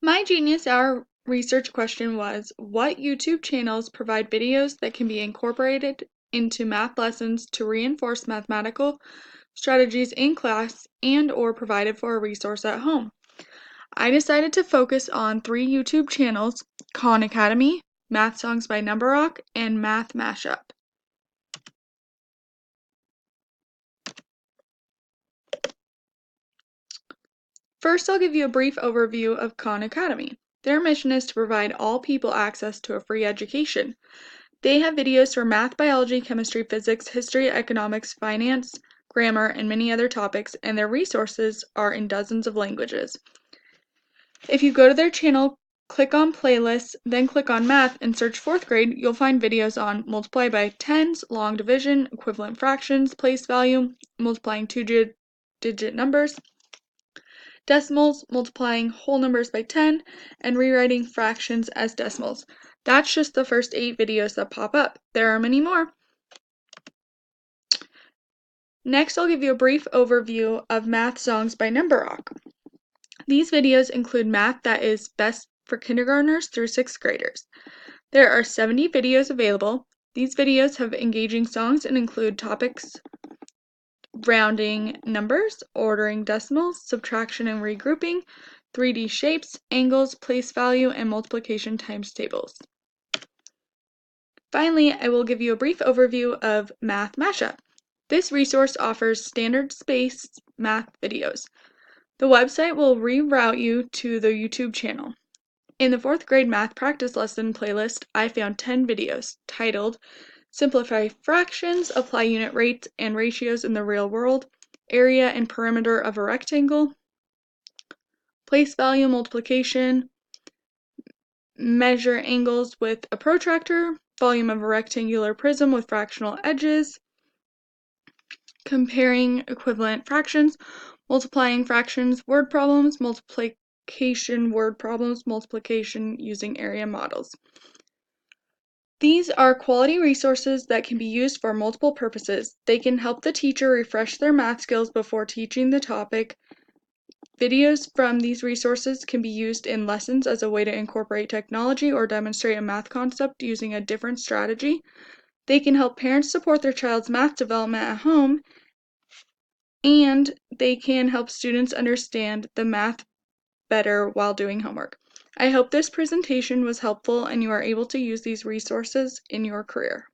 My Genius Hour research question was, what YouTube channels provide videos that can be incorporated into math lessons to reinforce mathematical strategies in class and/or provided for a resource at home? I decided to focus on 3 YouTube channels: Khan Academy, Math Songs by NUMBEROCK, and Math MashUp. First, I'll give you a brief overview of Khan Academy. Their mission is to provide all people access to a free education. They have videos for math, biology, chemistry, physics, history, economics, finance, grammar, and many other topics, and their resources are in dozens of languages. If you go to their channel, click on playlists, then click on math and search 4th grade, you'll find videos on multiply by tens, long division, equivalent fractions, place value, multiplying 2-digit numbers, decimals, multiplying whole numbers by 10, and rewriting fractions as decimals. That's just the first 8 videos that pop up. There are many more. Next, I'll give you a brief overview of Math Songs by NUMBEROCK. These videos include math that is best for kindergartners through 6th graders. There are 70 videos available. These videos have engaging songs and include topics rounding numbers, ordering decimals, subtraction and regrouping, 3D shapes, angles, place value, and multiplication times tables. Finally, I will give you a brief overview of Math MashUp. This resource offers standards-based math videos. The website will reroute you to the YouTube channel. In the 4th grade math practice lesson playlist, I found 10 videos titled Simplify Fractions, Apply Unit Rates and Ratios in the Real World, Area and Perimeter of a Rectangle, Place Value Multiplication, Measure Angles with a Protractor, Volume of a Rectangular Prism with Fractional Edges, Comparing Equivalent Fractions, Multiplying Fractions Word Problems, Multiplication Word Problems, Multiplication using Area Models. These are quality resources that can be used for multiple purposes. They can help the teacher refresh their math skills before teaching the topic. Videos from these resources can be used in lessons as a way to incorporate technology or demonstrate a math concept using a different strategy. They can help parents support their child's math development at home, and they can help students understand the math better while doing homework. I hope this presentation was helpful and you are able to use these resources in your career.